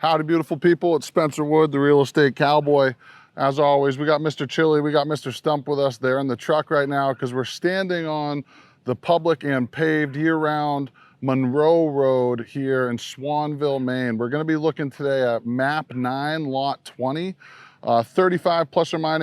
Howdy, beautiful people. It's Spencer Wood, the real estate cowboy. As always, we got Mr. Chili, we got Mr. Stump with us. They're in the truck right now because we're standing on the public and paved year-round Monroe Road here in Swanville, Maine. We're going to be looking today at map 9, lot 20, 35 plus or minus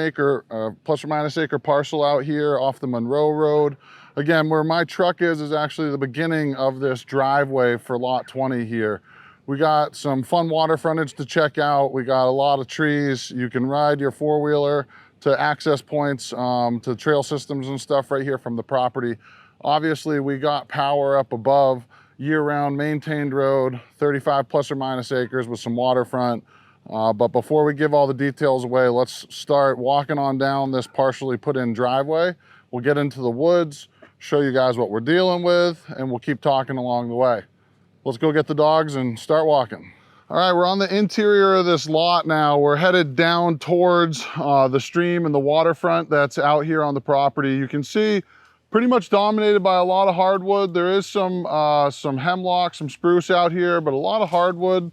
acre parcel out here off the Monroe Road. Again, where my truck is actually the beginning of this driveway for lot 20 here. We got some fun water frontage to check out. We got a lot of trees. You can ride your four-wheeler to access points, to trail systems and stuff right here from the property. Obviously, we got power up above, year-round maintained road, 35 plus or minus acres with some waterfront. But before we give all the details away, let's start walking on down this partially put in driveway. We'll get into the woods, show you guys what we're dealing with, and we'll keep talking along the way. Let's go get the dogs and start walking. All right, we're on the interior of this lot now. We're headed down towards the stream and the waterfront that's out here on the property. You can see pretty much dominated by a lot of hardwood. There is some hemlock, some spruce out here, but a lot of hardwood.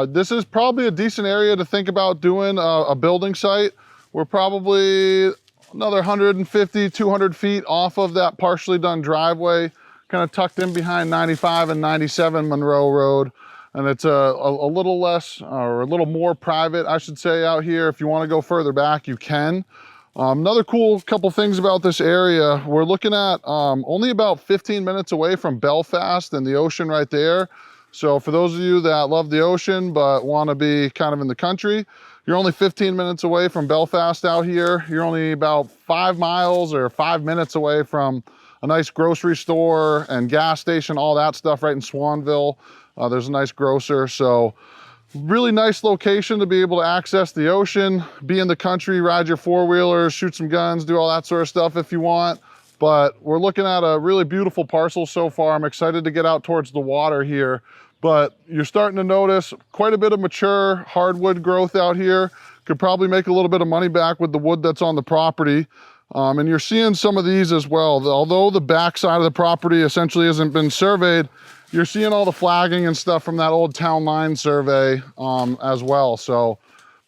This is probably a decent area to think about doing a building site. We're probably another 150, 200 feet off of that partially done driveway, kind of tucked in behind 95 and 97 Monroe Road. And it's a little less, or a little more private, I should say, out here. If you want to go further back, you can. Another cool couple things about this area, we're looking at only about 15 minutes away from Belfast and the ocean right there. So for those of you that love the ocean but want to be kind of in the country, you're only 15 minutes away from Belfast out here. You're only about 5 miles or 5 minutes away from a nice grocery store and gas station, all that stuff right in Swanville. There's a nice grocer. So really nice location to be able to access the ocean, be in the country, ride your four-wheelers, shoot some guns, do all that sort of stuff if you want. But we're looking at a really beautiful parcel so far. I'm excited to get out towards the water here. But you're starting to notice quite a bit of mature hardwood growth out here. Could probably make a little bit of money back with the wood that's on the property. And you're seeing some of these as well. Although the back side of the property essentially hasn't been surveyed, you're seeing all the flagging and stuff from that old town line survey as well. So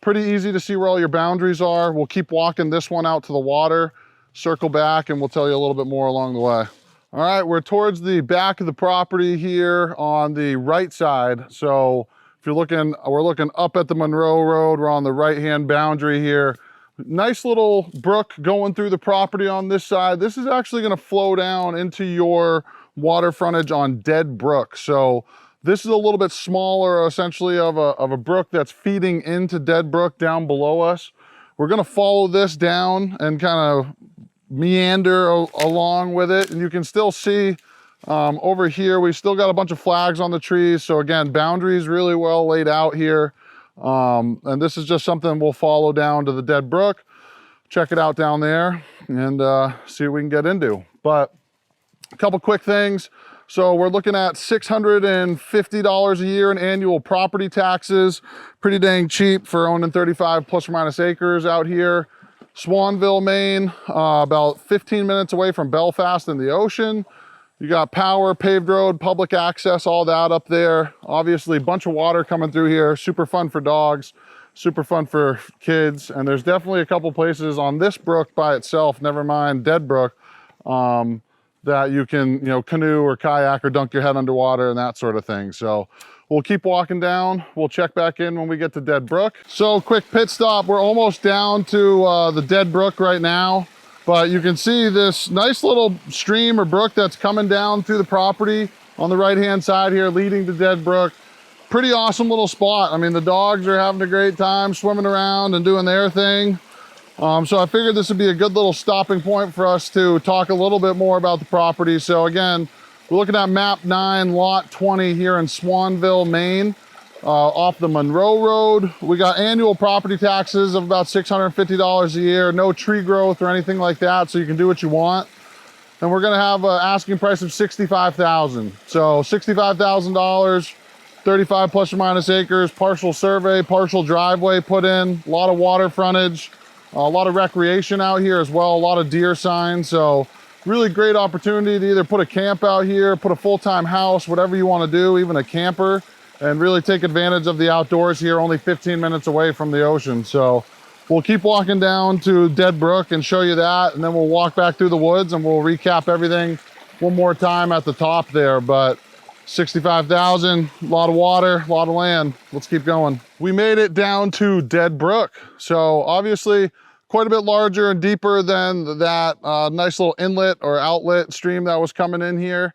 pretty easy to see where all your boundaries are. We'll keep walking this one out to the water, circle back, and we'll tell you a little bit more along the way. All right, we're towards the back of the property here on the right side. So if you're looking, we're looking up at the Monroe Road. We're on the right-hand boundary here. Nice little brook going through the property on this side. This is actually going to flow down into your water frontage on Dead Brook. So this is a little bit smaller, essentially, of a brook that's feeding into Dead Brook down below us. We're going to follow this down and kind of meander along with it. And you can still see over here, we still got a bunch of flags on the trees. So again, boundaries really well laid out here. And this is just something we'll follow down to the Dead Brook, check it out down there, and see what we can get into. But a couple quick things. So we're looking at $650 a year in annual property taxes. Pretty dang cheap for owning 35 plus or minus acres out here. Swanville, Maine, about 15 minutes away from Belfast and the ocean. You got power, paved road, public access, all that up there. Obviously, a bunch of water coming through here. Super fun for dogs, super fun for kids. And there's definitely a couple places on this brook by itself, never mind Dead Brook, that you can, canoe or kayak or dunk your head underwater and that sort of thing. So we'll keep walking down. We'll check back in when we get to Dead Brook. So quick pit stop. We're almost down to the Dead Brook right now. But you can see this nice little stream or brook that's coming down through the property on the right-hand side here, leading to Dead Brook. Pretty awesome little spot. I mean, the dogs are having a great time swimming around and doing their thing. So I figured this would be a good little stopping point for us to talk a little bit more about the property. So again, we're looking at map 9, lot 20 here in Swanville, Maine. Off the Monroe Road. We got annual property taxes of about $650 a year, no tree growth or anything like that, so you can do what you want. And we're gonna have an asking price of $65,000. So $65,000, 35 plus or minus acres, partial survey, partial driveway put in, a lot of water frontage, a lot of recreation out here as well, a lot of deer signs. So really great opportunity to either put a camp out here, put a full-time house, whatever you wanna do, even a camper. and really take advantage of the outdoors here, only 15 minutes away from the ocean. So we'll keep walking down to Dead Brook and show you that, and then we'll walk back through the woods and we'll recap everything one more time at the top there. But 65,000, a lot of water, a lot of land. Let's keep going. We made it down to Dead Brook. So obviously quite a bit larger and deeper than that nice little inlet or outlet stream that was coming in here.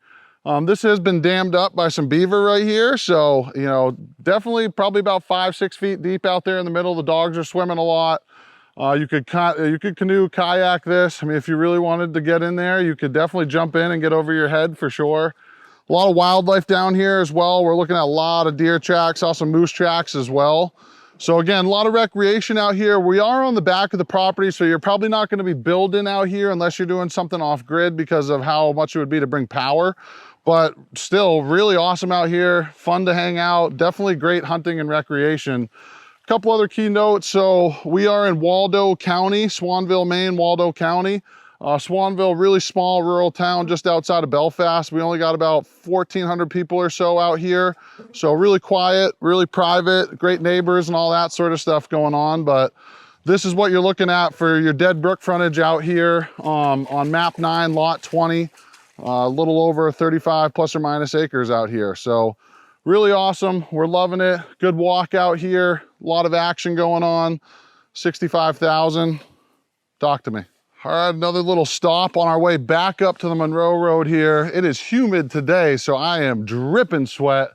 This has been dammed up by some beaver right here. So, you know, definitely probably about 5-6 feet deep out there in the middle. The dogs are swimming a lot. You could canoe, kayak this. I mean, if you really wanted to get in there, you could definitely jump in and get over your head for sure. A lot of wildlife down here as well. We're looking at a lot of deer tracks, saw some moose tracks as well. So again, a lot of recreation out here. We are on the back of the property, so you're probably not going to be building out here unless you're doing something off grid because of how much it would be to bring power. But still really awesome out here, fun to hang out, definitely great hunting and recreation. A couple other key notes. So we are in Waldo County, Swanville, Maine, Waldo County. Swanville, really small rural town just outside of Belfast. We only got about 1,400 people or so out here. So really quiet, really private, great neighbors and all that sort of stuff going on. But this is what you're looking at for your Dead Brook frontage out here on map 9, lot 20. A little over 35 plus or minus acres out here. So really awesome. We're loving it. Good walk out here. A lot of action going on. 65,000. Talk to me. All right, another little stop on our way back up to the Monroe Road here. It is humid today, so I am dripping sweat,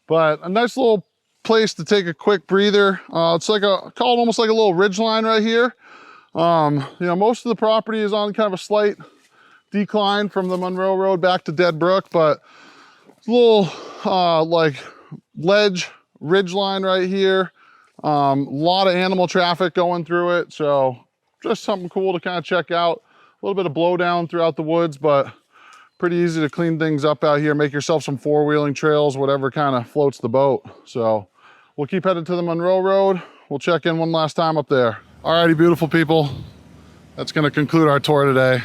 but a nice little place to take a quick breather. It's like call it almost like a little ridge line right here. You know, most of the property is on kind of a slight decline from the Monroe Road back to Dead Brook, but it's a little like ledge ridge line right here. A lot of animal traffic going through it, so just something cool to kind of check out. A little bit of blowdown throughout the woods, but pretty easy to clean things up out here. Make yourself some four-wheeling trails, whatever kind of floats the boat. So we'll keep headed to the Monroe Road. We'll check in one last time up there. Alrighty, beautiful people. That's gonna conclude our tour today.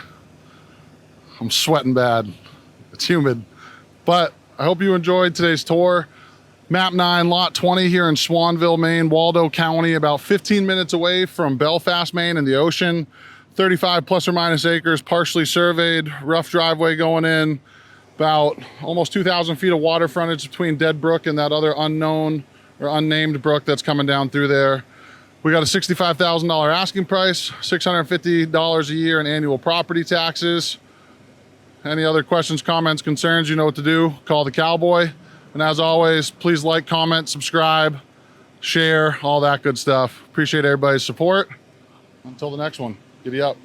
I'm sweating bad. It's humid, but I hope you enjoyed today's tour. Map 9, lot 20 here in Swanville, Maine, Waldo County, about 15 minutes away from Belfast, Maine and the ocean. 35 plus or minus acres, partially surveyed, rough driveway going in, about almost 2,000 feet of water frontage between Dead Brook and that other unknown or unnamed brook that's coming down through there. We got a $65,000 asking price, $650 a year in annual property taxes. Any other questions, comments, concerns, you know what to do. Call the cowboy. And as always, please like, comment, subscribe, share, all that good stuff. Appreciate everybody's support. Until the next one, giddy up.